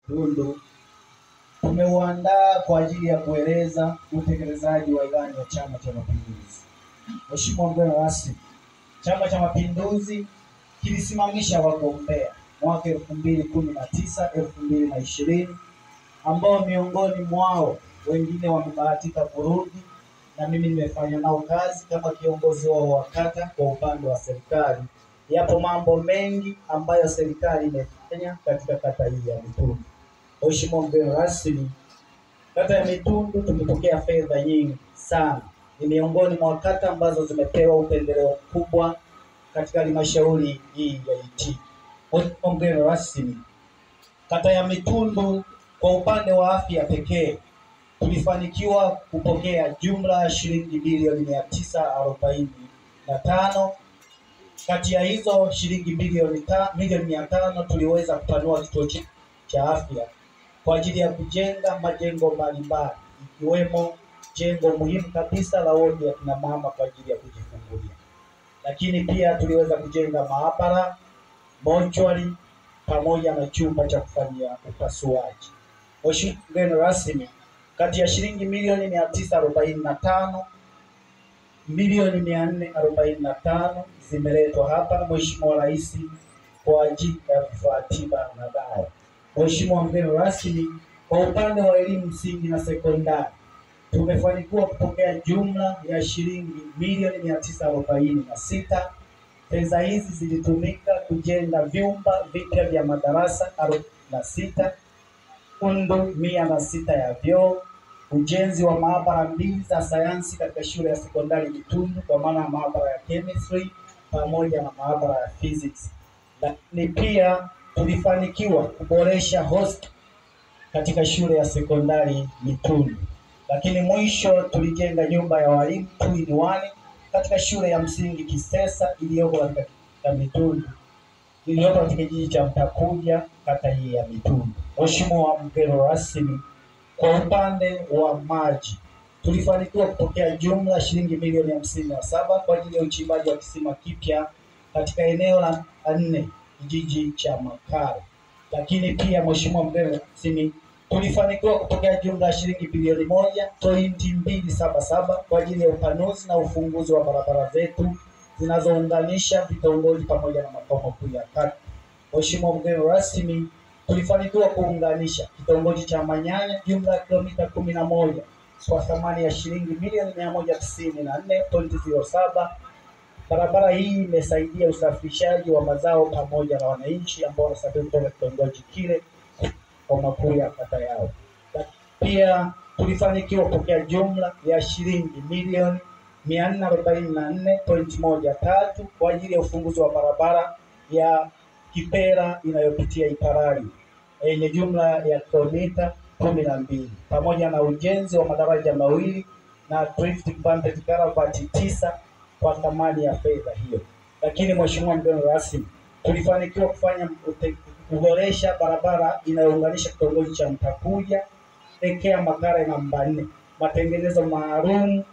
Tundu tumeuandaa kwa ajili ya kueleza utekelezaji wa ilani ya Chama cha Mapinduzi. Mheshimiwa mgeni rasmi, Chama cha Mapinduzi kilisimamisha wagombea mwaka 2019 2020 ambao miongoni mwao wengine wamebahatika kurudi na mimi nimefanya nao kazi kama kiongozi wao wa kata. Kwa upande wa serikali, yapo mambo mengi ambayo serikali imefanya katika kata hii ya Mitundu. Mheshimiwa mgeni rasmi, kata ya Mitundu tumepokea fedha nyingi sana. Ni miongoni mwa kata ambazo zimepewa upendeleo mkubwa katika halmashauri hii ya IT. Mheshimiwa mgeni rasmi, kata ya Mitundu kwa upande wa afya pekee tulifanikiwa kupokea jumla ya shilingi bilioni 945. Kati ya hizo shilingi milioni 500 tuliweza kupanua kituo cha afya kwa ajili ya kujenga majengo mbalimbali ikiwemo jengo muhimu kabisa la wodi ya kina mama kwa ajili ya kujifungulia. Lakini pia tuliweza kujenga maabara, mortuary pamoja na chumba cha kufanyia upasuaji. Mheshimiwa mgeni rasmi, kati ya shilingi milioni 945, milioni 445 zimeletwa hapa na Mheshimiwa Rais kwa ajili ya vifaa tiba na dawa. Mheshimiwa mgeni rasmi, kwa upande wa elimu msingi na sekondari tumefanikiwa kupokea jumla ya shilingi milioni 946. Pesa hizi zilitumika kujenga vyumba vipya vya madarasa 46, undo 106 ya vyoo, ujenzi wa maabara 2 za sayansi katika shule ya sekondari Mitundu kwa maana maabara ya chemistry pamoja na maabara ya physics. Lakini pia tulifanikiwa kuboresha host katika shule ya sekondari Mitundu. Lakini mwisho tulijenga nyumba ya walimu 2-in-1 katika shule ya msingi Kisesa iliyoko katika Mitundu, iliyoko katika kijiji cha Mtakuja, kata hii ya Mitundu. Mheshimiwa mgeni rasmi, kwa upande wa maji tulifanikiwa kupokea jumla shilingi milioni 57 kwa ajili ya uchimbaji wa kisima kipya katika eneo la 4 kijiji cha Makare. Lakini pia Mheshimiwa mgeni rasmi, tulifanikiwa kupokea jumla ya shilingi bilioni 1.277 kwa ajili ya upanuzi na ufunguzi wa barabara zetu zinazounganisha vitongoji pamoja na makao makuu ya kata. Mheshimiwa mgeni rasmi, tulifanikiwa kuunganisha kitongoji cha Manyanya jumla ya kilomita 11 kwa thamani ya shilingi milioni 194.07. Barabara hii imesaidia usafirishaji wa mazao pamoja na wananchi ambao wanasafiri kutoka kitongoji kile kwa makuu ya kata yao. Pia tulifanikiwa kupokea jumla ya shilingi milioni 444.13 kwa ajili ya ufunguzi wa barabara ya Kipera inayopitia Iparari yenye jumla ya kilomita 12 pamoja na ujenzi wa madaraja mawili na drift banted karavati 9 kwa thamani ya fedha hiyo. Lakini Mheshimiwa mgeni rasmi, tulifanikiwa kufanya kuboresha barabara inayounganisha kitongoji cha Mtakuja elekea Makare namba 4, matengenezo maalum.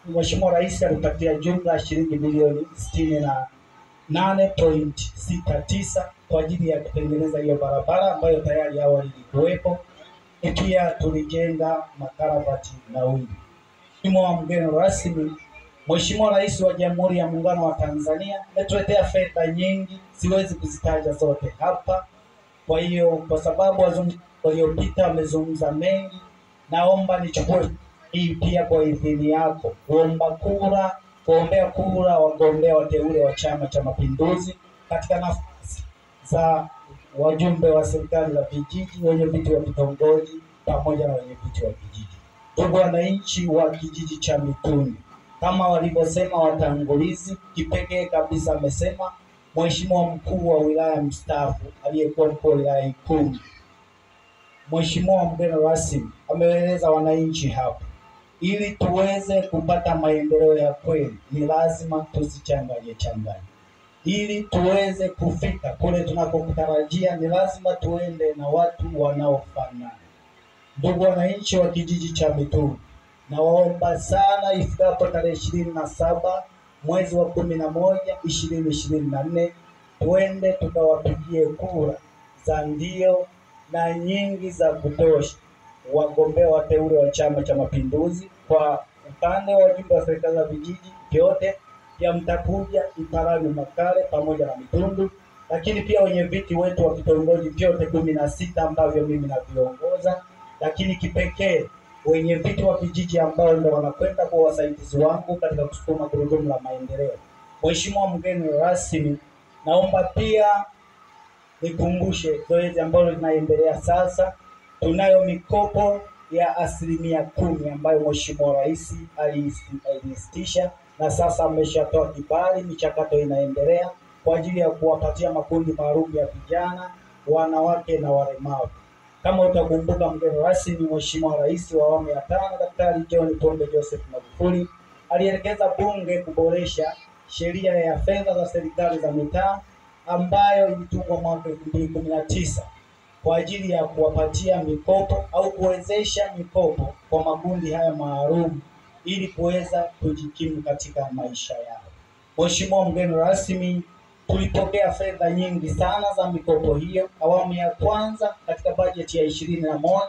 Mheshimiwa Rais alipatia jumla ya shilingi milioni 68.69 kwa ajili ya kutengeneza hiyo barabara ambayo tayari awali ilikuwepo. Pia tulijenga makaravati mawili. Mheshimiwa mgeni rasmi, Mheshimiwa Rais wa Jamhuri ya Muungano wa Tanzania ametuletea fedha nyingi, siwezi kuzitaja zote hapa. Kwa hiyo kwa sababu waliopita wamezungumza mengi, naomba nichukue hii pia kwa idhini yako kuombea kura wagombea wateule wa Chama cha Mapinduzi katika nafasi za wajumbe wa serikali za vijiji, wenye viti wa vitongoji pamoja na wenye viti wa vijiji. Ndugu wananchi wa kijiji cha Mitundu, kama walivyosema watangulizi, kipekee kabisa amesema Mheshimiwa mkuu wa wilaya mstaafu aliyekuwa mkuu wa wilaya Ikulu. Mheshimiwa mgeni rasmi ameeleza wananchi hapa, ili tuweze kupata maendeleo ya kweli ni lazima tusichanganye. Ili tuweze kufika kule tunakokutarajia ni lazima tuende na watu wanaofanana. Ndugu wananchi wa kijiji cha Mitundu, nawaomba sana ifikapo tarehe 27 mwezi wa 11 2024 tuende tukawapigie kura za ndio na nyingi za kutosha wagombea wateule wa Chama cha Mapinduzi. Kwa upande wa wajumbe wa serikali za vijiji vyote pia mtakuja Mparani, Makale pamoja na Mitundu, lakini pia wenye viti wetu wa vitongoji vyote 16 ambavyo mimi naviongoza, lakini kipekee wenye viti wa vijiji ambao ndio wanakwenda kwa wasaidizi wangu katika kusukuma gurudumu la maendeleo. Mheshimiwa mgeni rasmi, naomba pia nikumbushe zoezi ambalo linaendelea sasa. Tunayo mikopo ya 10% ambayo Mheshimiwa Rais alisitisha na sasa ameshatoa kibali. Michakato inaendelea kwa ajili ya kuwapatia makundi maalum ya vijana, wanawake na walemavu. Kama utakumbuka mgeni rasmi, Mheshimiwa Rais wa awamu ya 5 Daktari John Pombe Joseph Magufuli alielekeza bunge kuboresha sheria ya fedha za serikali za mitaa ambayo ilitungwa mwaka 2019 kwa ajili ya kuwapatia mikopo au kuwezesha mikopo kwa makundi haya maalum ili kuweza kujikimu katika maisha yao. Mheshimiwa mgeni rasmi, tulipokea fedha nyingi sana za mikopo hiyo. Awamu ya kwanza katika bajeti ya 21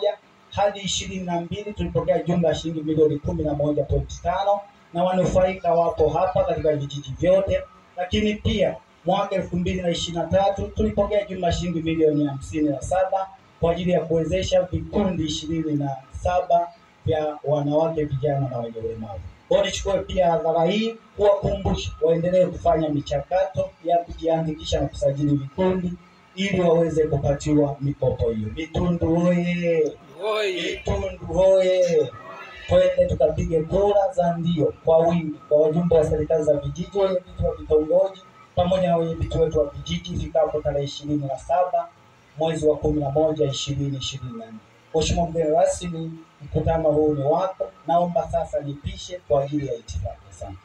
hadi 22 tulipokea jumla ya shilingi milioni 11.5 na wanufaika wapo hapa katika vijiji vyote. Lakini pia mwaka 2023 tulipokea jumla shilingi milioni 57 kwa ajili ya kuwezesha vikundi 27 vya wanawake, vijana na wenye ulemavu. Kwa nichukue pia hadhara hii kuwakumbusha waendelee kufanya michakato ya kujiandikisha na kusajili vikundi ili waweze kupatiwa mikopo hiyo. Mitundu hoye! Mitundu hoye! Twende tukapige kura za ndio kwa wingi kwa wajumbe wa serikali za vijiji, wenye viti wa vitongoji pamoja na wenye viti wetu wa vijiji ifikapo tarehe 27 mwezi wa 11 2024. Mheshimiwa mgeni rasmi, mkutano huu ni wako. Naomba sasa nipishe kwa ajili ya itifaki. Asante.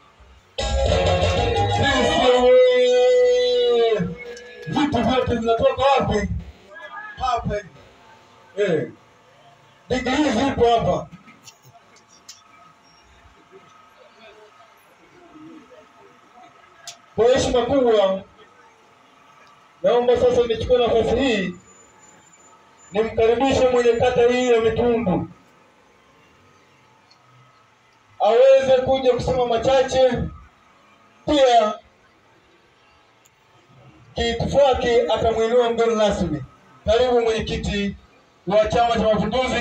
Vitu vyote vinatoka wapi? Hapa. Digrii zipo hapa. Kwa heshima kubwa, naomba sasa nichukue nafasi hii nimkaribishe mwenye kata hii ya Mitundu aweze kuja kusema machache. Pia kiitifaki atamwinua mgeni rasmi. Karibu mwenyekiti wa Chama cha Mapinduzi.